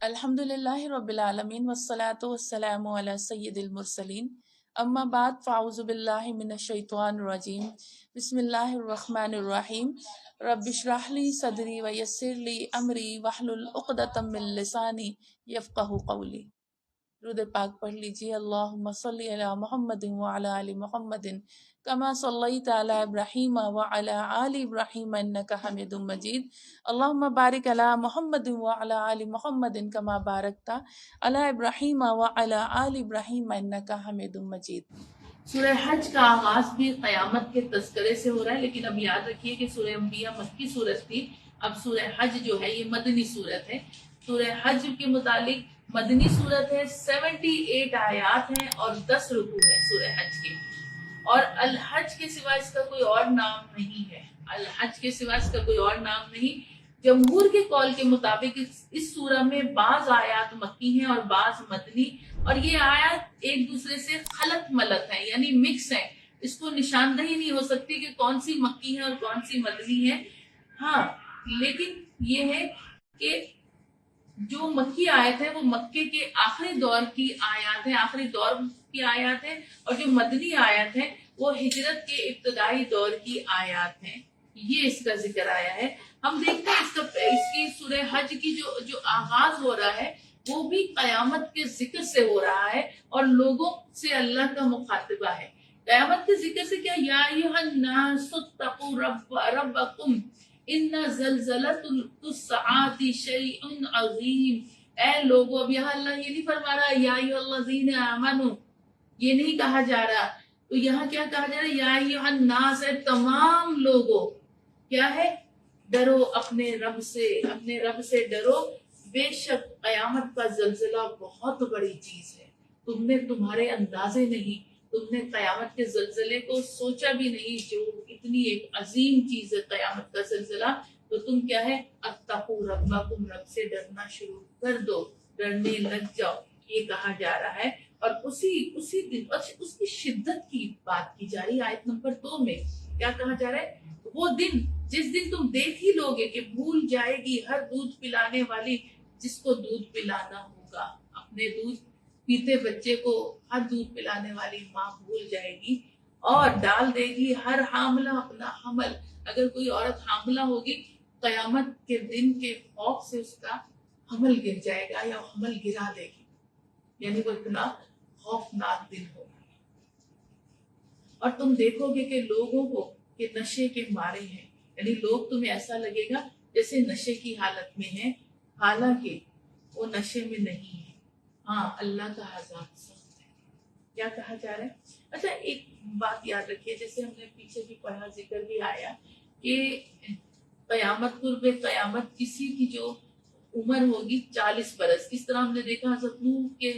الحمدللہ رب العالمین والصلاة والسلام علی سید المرسلین اما بعد فاعوذ باللہ من الشیطان الرجیم بسم اللہ الرحمن الرحیم رب اشرح لی صدری ویسر لی امری واحلل عقدۃ من لسانی یفقہوا قولی۔ درود پاک پڑھ لیجیے۔ اللہم صلی علی محمد وعلی آل محمد کما صلیت علی ابراہیم وعلی آل ابراہیم انک حمید مجید۔ اللہم بارک علی محمد وعلی آل محمد کما بارکت علی ابراہیم وعلی آل ابراہیم انک حمید مجید۔ سورہ حج کا آغاز بھی قیامت کے تذکرے سے ہو رہا ہے، لیکن اب یاد رکھیے کہ سورہ انبیاء مکی صورت تھی، اب سورہ حج جو ہے یہ مدنی صورت ہے۔ سورہ حج کے متعلق مدنی صورت ہے، 78 آیات ہیں اور 10 رکوع ہیں سورہ حج کے، اور الحج کے سوا اس کا کوئی اور نام نہیں ہے۔ الحج کے سوا اس کا کوئی اور نام نہیں۔ جمہور کے قول کے مطابق اس سورہ میں بعض آیات مکی ہیں اور بعض مدنی، اور یہ آیات ایک دوسرے سے خلط ملط ہیں، یعنی مکس ہیں، اس کو نشاندہی نہیں ہو سکتی کہ کون سی مکی ہے اور کون سی مدنی ہے۔ ہاں لیکن یہ ہے کہ جو مکی آیت ہے وہ مکے کے آخری دور کی آیات ہیں، آخری دور کی آیات ہیں، اور جو مدنی آیت ہے وہ ہجرت کے ابتدائی دور کی آیات ہیں۔ یہ اس کا ذکر آیا ہے۔ ہم دیکھتے ہیں اس کی سورہ حج کی جو آغاز ہو رہا ہے وہ بھی قیامت کے ذکر سے ہو رہا ہے اور لوگوں سے اللہ کا مخاطبہ ہے۔ قیامت کے ذکر سے کیا، یا ایھا الناس اتقوا ربکم ان زلزلۃ الساعۃ شیء عظیم۔ اے لوگو، اب یہاں اللہ یہ نہیں فرما رہا یا ایھا الذین آمنوا، یہ نہیں کہا جا رہا، تو یہاں کیا کہا جا رہا ہے، یا ایھا الناس، اے تمام لوگو، کیا ہے، ڈرو اپنے رب سے ڈرو، بے شک قیامت کا زلزلہ بہت بڑی چیز ہے، تم نے تمہارے اندازے نہیں، تم نے قیامت کے زلزلے کو سوچا بھی نہیں، جو اتنی ایک عظیم چیز ہے قیامت کا زلزلہ، تو تم کیا ہے، اتقوا ربکم، رب سے ڈرنا شروع کر دو، ڈرنے لگ جاؤ، یہ کہا جا رہا ہے۔ اور اسی دن اس کی شدت کی بات کی جا رہی ہے آیت نمبر 2 میں، کیا کہا جا رہا ہے، وہ دن جس دن تم دیکھ ہی لوگے کہ بھول جائے گی ہر دودھ پلانے والی جس کو دودھ پلانا ہوگا، اپنے دودھ پیتے بچے کو ہر دودھ پلانے والی ماں بھول جائے گی، اور ڈال دے گی ہر حاملہ اپنا حمل۔ اگر کوئی عورت حاملہ ہوگی، قیامت کے دن کے خوف سے اس کا حمل گر جائے گا یا حمل گرا دے گی، یعنی وہ اتنا خوفناک دن ہوگا۔ اور تم دیکھو گے کہ لوگوں کو کہ نشے کے مارے ہیں، یعنی لوگ تمہیں ایسا لگے گا جیسے نشے کی حالت میں ہیں، حالانکہ وہ نشے میں نہیں ہے۔ ہاں، اللہ کا عذاب سخت ہے۔ کیا کہا جا رہا ہے؟ اچھا، ایک بات یاد رکھیے، جیسے ہم نے پیچھے بھی پڑھا، ذکر بھی آیا کہ قیامت، قرب قیامت، کسی کی جو عمر ہوگی 40 برس، اس طرح ہم نے دیکھا حضرت نوح کے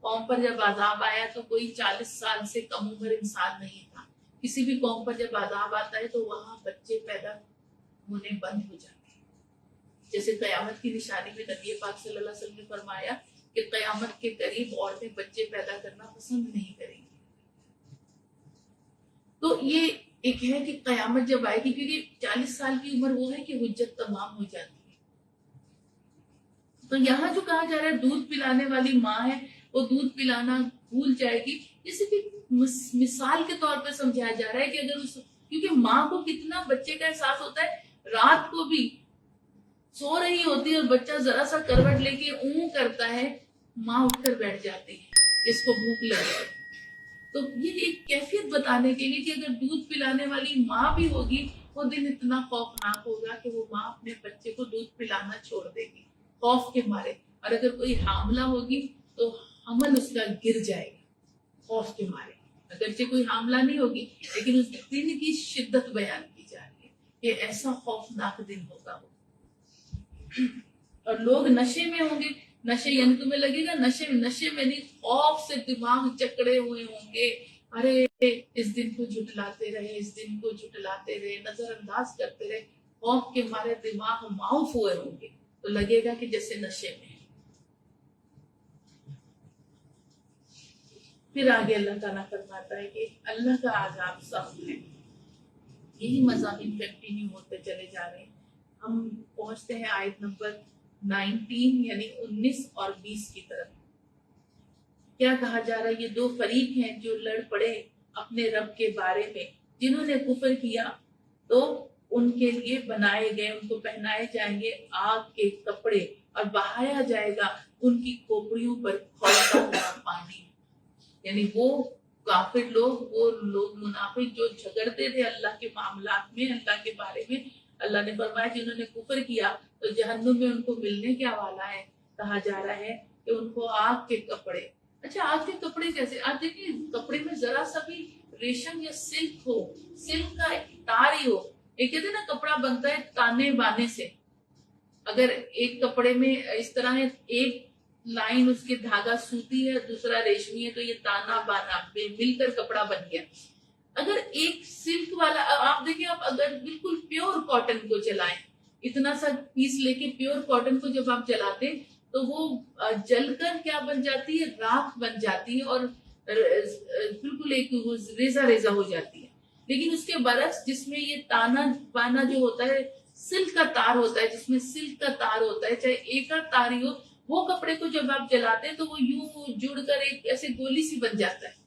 قوم پر جب عذاب آیا تو کوئی 40 سال سے کم عمر انسان نہیں تھا۔ کسی بھی قوم پر جب عذاب آتا ہے تو وہاں بچے پیدا ہونے بند ہو جاتے ہیں۔ جیسے قیامت کی نشانی میں نبی پاک صلی اللہ علیہ وسلم نے فرمایا کہ قیامت کے قریب عورتیں بچے پیدا کرنا پسند نہیں کریں گی۔ تو یہ ایک ہے کہ قیامت جب آئے گی، کیونکہ 40 سال کی عمر وہ ہے کہ حجت تمام ہو جاتی ہے۔ تو یہاں جو کہا جا رہا ہے دودھ پلانے والی ماں ہے، وہ دودھ پلانا بھول جائے گی، جیسے کہ مثال کے طور پہ سمجھایا جا رہا ہے کہ اگر کیونکہ ماں کو کتنا بچے کا احساس ہوتا ہے، رات کو بھی سو رہی ہوتی ہے اور بچہ ذرا سا کروٹ لے کے اون کرتا ہے، ماں اٹھ کر بیٹھ جاتی ہے، اس کو بھوک لگ گئی۔ تو یہ ایک کیفیت بتانے کے لیے کہ اگر دودھ پلانے والی ماں بھی ہوگی، وہ دن اتنا خوفناک ہوگا کہ وہ ماں اپنے بچے کو دودھ پلانا چھوڑ دے گی خوف کے مارے، اور اگر کوئی حاملہ ہوگی تو حمل اس کا گر جائے گا خوف کے مارے، اگرچہ کوئی حاملہ نہیں ہوگی، لیکن اس دن کی شدت بیان کی جا رہی ہے کہ ایسا خوفناک دن ہوگا وہ۔ اور لوگ نشے میں ہوں گے، نشے یعنی تمہیں لگے گا نشے میں نہیں، خوف سے دماغ چکڑے ہوئے ہوں گے، ارے اس دن کو جھٹلاتے رہے، اس دن کو جھٹلاتے رہے، نظر انداز کرتے رہے، خوف کے مارے دماغ معاف ہوئے ہوں گے، تو لگے گا کہ جیسے نشے میں۔ پھر آگے اللہ تعالیٰ فرماتا ہے کہ اللہ کا عذاب سخت ہے۔ یہی مضامین کنٹینیو ہوتے چلے جا رہے ہیں۔ ہم پہنچتے ہیں آیت نمبر 19 یعنی 19 اور 20 کی طرف. کیا کہا جا رہا ہے؟ یہ دو فریق ہیں جو لڑ پڑے اپنے رب کے بارے میں. جنہوں نے کفر کیا تو ان کے لیے بنائے گئے، ان کو پہنائے جائیں گے آگ کے کپڑے اور بہایا جائے گا ان کی کھوپڑیوں پر کھولتا ہوا پانی. یعنی وہ کافر لوگ، وہ لوگ منافق جو جھگڑتے تھے اللہ کے معاملات میں، اللہ کے بارے میں، اللہ نے فرمایا جنہوں نے کفر کیا تو جہنم میں ان کو ملنے کیا والا ہے. کہا جا رہا ہے کہ ان کو آگ کے کپڑے. اچھا آج کے کپڑے کیسے؟ آج دیکھیے کپڑے میں ذرا سا بھی ریشم یا سلک ہو، سلک کا تار ہی ہو. ایک کہتے ہیں نا کپڑا بنتا ہے تانے بانے سے. اگر ایک کپڑے میں اس طرح ہے، ایک لائن اس کے دھاگا سوتی ہے، دوسرا ریشمی ہے، تو یہ تانا بانا مل کر کپڑا بن گیا. اگر ایک سلک والا، آپ دیکھیں آپ اگر بالکل پیور کاٹن کو جلائیں، اتنا سا پیس لے کے پیور کاٹن کو جب آپ جلاتے تو وہ جل کر کیا بن جاتی ہے؟ راکھ بن جاتی ہے اور بالکل ایک ریزہ ریزہ ہو جاتی ہے. لیکن اس کے برعکس جس میں یہ تانا بانا جو ہوتا ہے، سلک کا تار ہوتا ہے، جس میں سلک کا تار ہوتا ہے، چاہے ایک تار ہی ہو، وہ کپڑے کو جب آپ جلاتے ہیں تو وہ یوں جڑ کر ایک ایسے گولی سی بن جاتا ہے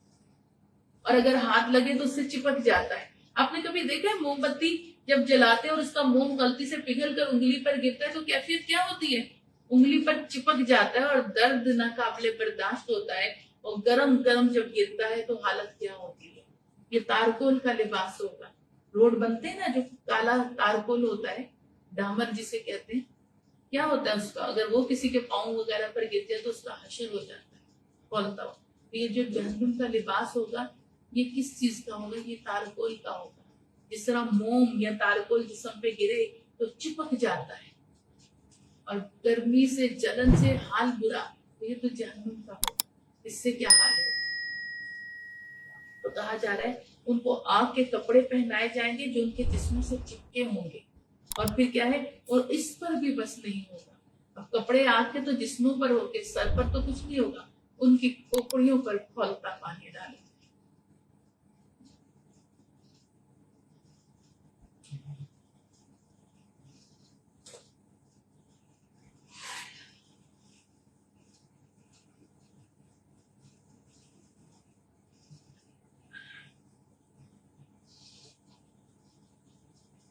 اور اگر ہاتھ لگے تو اس سے چپک جاتا ہے. آپ نے کبھی دیکھا ہے موم بتی جب جلاتے ہیں اور اس کا موم غلطی سے پگھل کر انگلی پر گرتا ہے تو کیفیت کیا ہوتی ہے؟ انگلی پر چپک جاتا ہے اور درد ناقابل برداشت ہوتا ہے، اور گرم گرم جب گرتا ہے تو حالت کیا ہوتی ہے. یہ تارکول کا لباس ہوگا. روڈ بنتے ہیں نا جو کالا تارکول ہوتا ہے، ڈامر جسے کہتے ہیں، کیا ہوتا ہے اس کا؟ اگر وہ کسی کے پاؤں وغیرہ پر گر جائے تو اس کا حشر ہو جاتا ہے کھولتا ہوا. یہ جو جہنم کا لباس ہوگا یہ کس چیز کا ہوگا؟ یہ تارکول کا ہوگا. جس طرح موم یا تارکول جسم پہ گرے تو چپک جاتا ہے اور گرمی سے جلن سے حال برا، یہ تو جہنم کا ہوگا. اس سے کیا حال ہوگا؟ تو کہا جا رہا ہے ان کو آگ کے کپڑے پہنائے جائیں گے جو ان کے جسموں سے چپکے ہوں گے. اور پھر کیا ہے؟ اور اس پر بھی بس نہیں ہوگا. اب کپڑے آگ کے تو جسموں پر ہو کے، سر پر تو کچھ نہیں ہوگا، ان کی کھوپڑیوں پر کھولتا پانی ڈالیں.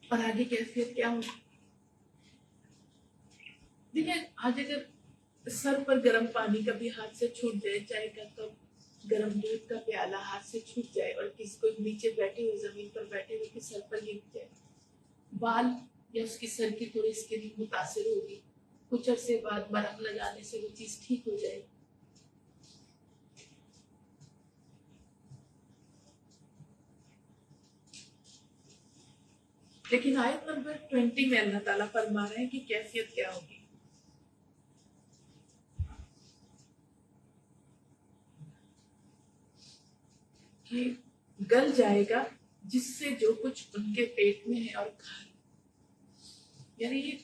اور آگے کیفیت کیا ہوگی؟ دیکھیں آج اگر سر پر گرم پانی کبھی ہاتھ سے چھوٹ جائے، چائے کا کپ، گرم دودھ کا پیالہ ہاتھ سے چھوٹ جائے اور کسی کو نیچے بیٹھے ہوئے زمین پر بیٹھے ہوئے کے سر پر گر جائے، بال یا اس کی سر کی تھوڑی اسکن متاثر ہوگی، کچھ عرصے بعد مرہم لگانے سے وہ چیز ٹھیک ہو جائے. لیکن آیت نمبر 20 میں اللہ تعالیٰ فرما رہے ہیں کہ کیفیت کیا ہوگی. کہ گل جائے گا جس سے جو کچھ ان کے پیٹ میں ہے اور کھا. یعنی یہ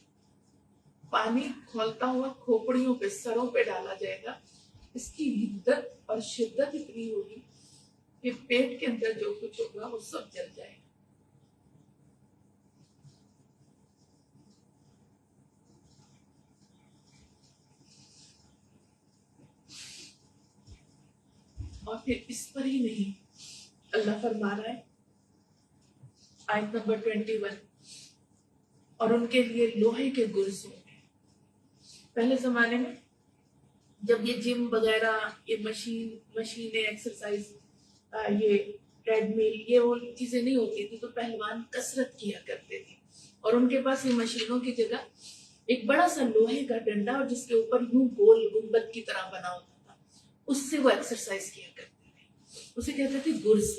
پانی کھولتا ہوا کھوپڑیوں پہ، سروں پہ ڈالا جائے گا. اس کی حدت اور شدت اتنی ہوگی کہ پیٹ کے اندر جو کچھ ہوگا وہ سب جل جائے گا. اور پھر اس پر ہی نہیں، اللہ فرما رہا ہے آیت نمبر 21، اور ان کے لیے لوہے کے گرز ہوں گے. پہلے زمانے میں جب یہ جم وغیرہ، یہ مشینیں ایکسرسائز، یہ ٹریڈ مل، یہ وہ چیزیں نہیں ہوتی تھی تو پہلوان کسرت کیا کرتے تھے اور ان کے پاس یہ مشینوں کی جگہ ایک بڑا سا لوہے کا ڈنڈا اور جس کے اوپر یوں گول گنبد کی طرح بنا ہوتا تھا، اس سے وہ ایکسرسائز کیا کرتے تھے. اسے کہتے تھے گرز.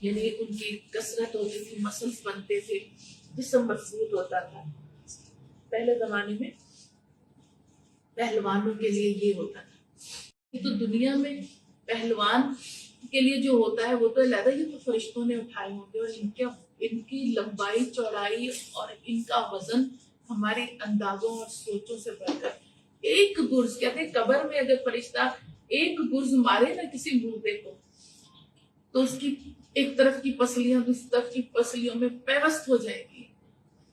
یعنی ان کی کسرت ہوتی تھی، مسلس بنتے تھے، جسم مضبوط ہوتا تھا. پہلے زمانے میں پہلوانوں کے لیے یہ ہوتا تھا. تو دنیا میں پہلوان کے لیے جو ہوتا ہے وہ تو علیحدہ ہی تو فرشتوں نے اٹھائے ہوں گے، اور ان کی لمبائی چوڑائی اور ان کا وزن ہمارے اندازوں اور سوچوں سے بڑھ کر. ایک گرز، کہتے ہیں قبر میں اگر فرشتہ ایک گرز مارے نا کسی مردے کو تو اس کی ایک طرف کی پسلیاں دوسری طرف کی پسلیوں میں پیوست ہو جائے گی.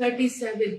37,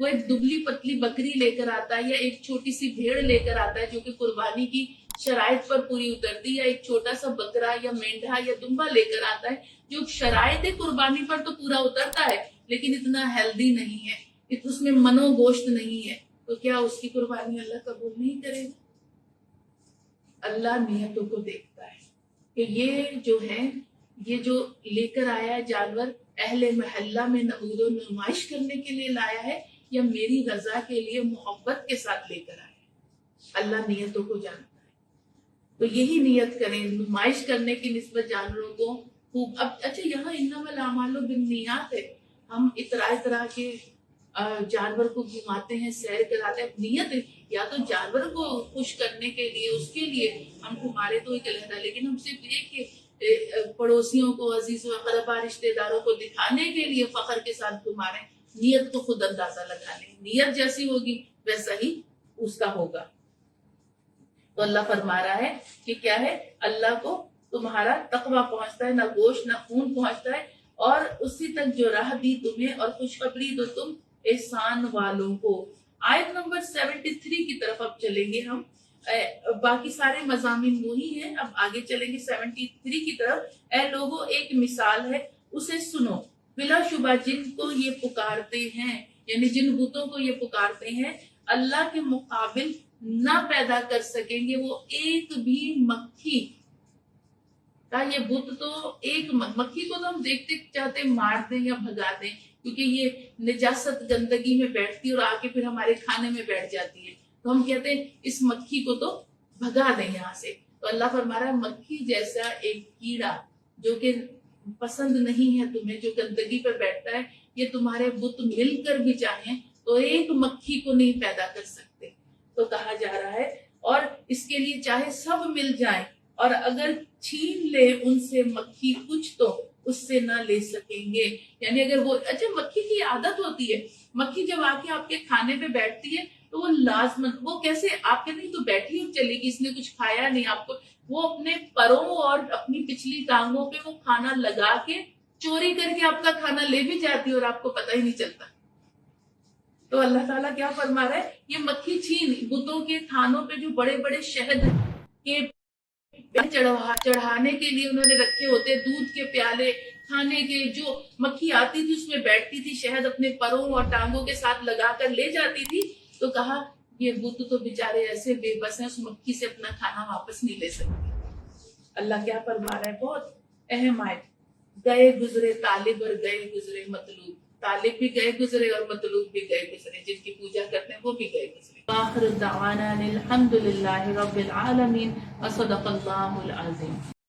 وہ ایک دبلی پتلی بکری لے کر آتا ہے یا ایک چھوٹی سی بھیڑ لے کر آتا ہے جو کہ قربانی کی شرائط پر پوری اترتی، یا ایک چھوٹا سا بکرا یا مینڈھا یا دمبا لے کر آتا ہے جو شرائط قربانی پر تو پورا اترتا ہے لیکن اتنا ہیلدی نہیں ہے، اس میں منو گوشت نہیں ہے، تو کیا اس کی قربانی اللہ قبول نہیں کرے گا؟ اللہ نیتوں کو دیکھتا ہے کہ یہ جو لے کر آیا ہے جانور اہل محلہ میں نمود و نمائش کرنے کے لیے لایا ہے یا میری رضا کے لیے محبت کے ساتھ لے کر آیا ہے۔ اللہ نیتوں کو جانتا ہے، تو یہی نیت کریں، نمائش کرنے کی نسبت جانوروں کو خوب۔ اب اچھا، یہاں انما الاعمال بالنیات ہے، ہم طرح کے جانور کو گھماتے ہیں، سیر کراتے ہیں، نیت ہے یا تو جانور کو خوش کرنے کے لیے، اس کے لیے ہم گھمارے تو ایک علیحدہ، لیکن ہم صرف یہ کہ پڑوسیوں کو، عزیز و اقربا رشتہ داروں کو دکھانے کے لیے فخر کے ساتھ گھما رہے ہیں، نیت کو خود اندازہ لگا لیں، نیت جیسی ہوگی ویسا ہی اس کا ہوگا۔ تو اللہ فرما رہا ہے کہ کیا ہے، اللہ کو تمہارا تقوی پہنچتا ہے، نہ گوشت نہ خون پہنچتا ہے، اور اسی تک جو راہ دی تمہیں اور خوشخبری دو تم احسان والوں کو۔ آیت نمبر 73 کی طرف اب چلیں گے ہم، باقی سارے مضامین وہی ہیں، اب آگے چلیں گے 73 کی طرف۔ اے لوگو، ایک مثال ہے، اسے سنو، بلا شبہ جن کو یہ پکارتے ہیں، یعنی جن بتوں کو یہ پکارتے ہیں، اللہ کے مقابل نہ پیدا کر سکیں گے وہ ایک بھی مکھی۔ یہ بت تو ایک مکھی کو تو ہم دیکھتے چاہتے مار دیں یا بھگا دیں، کیونکہ یہ نجاست گندگی میں بیٹھتی ہے اور آ کے پھر ہمارے کھانے میں بیٹھ جاتی ہے، تو ہم کہتے ہیں اس مکھی کو تو بھگا دیں یہاں سے۔ تو اللہ فرما رہا ہے مکھی جیسا ایک کیڑا جو کہ پسند نہیں ہے تمہیں، جو گندگی پر بیٹھتا ہے، یہ تمہارے بت مل کر بھی چاہیں تو ایک مکھی کو نہیں پیدا کر سکتے۔ تو کہا جا رہا ہے، اور اس کے لیے چاہے سب مل جائیں اور اگر چھین لے ان سے مکھی کچھ تو اس سے نہ لے سکیں گے، یعنی اگر وہ، اچھا مکھی کی عادت ہوتی ہے، مکھی جب آ کے آپ کے کھانے پہ بیٹھتی ہے تو وہ لازمن، وہ کیسے آپ کے نہیں تو بیٹھی اور چلے گی، اس نے کچھ کھایا نہیں آپ کو، وہ اپنے پروں اور اپنی پچھلی ٹانگوں پہ وہ کھانا لگا کے چوری کر کے آپ کا کھانا لے بھی جاتی ہے اور آپ کو پتہ ہی نہیں چلتا۔ تو اللہ تعالیٰ کیا فرما رہا ہے، یہ مکھی چھین، بتوں کے تھانوں پہ جو بڑے بڑے شہد کے چڑھانے کے لیے انہوں نے رکھے ہوتے، دودھ کے پیالے کھانے کے، جو مکھی آتی تھی اس میں بیٹھتی تھی، شہد اپنے پروں اور ٹانگوں کے ساتھ لگا کر لے جاتی تھی، تو کہا یہ بت تو بیچارے ایسے بے بس ہیں، اس مکھی سے اپنا کھانا واپس نہیں لے سکتے۔ اللہ کیا فرما رہا ہے، بہت اہم آیت، گئے گزرے طالب اور گئے گزرے مطلوب، طالب بھی گئے گزرے اور مطلوب بھی گئے گزرے، جن کی پوجا کرتے ہیں وہ بھی گئے گزرے۔ آخر دعوانا الحمد للہ رب العالمین، وصدق اللہ العظیم۔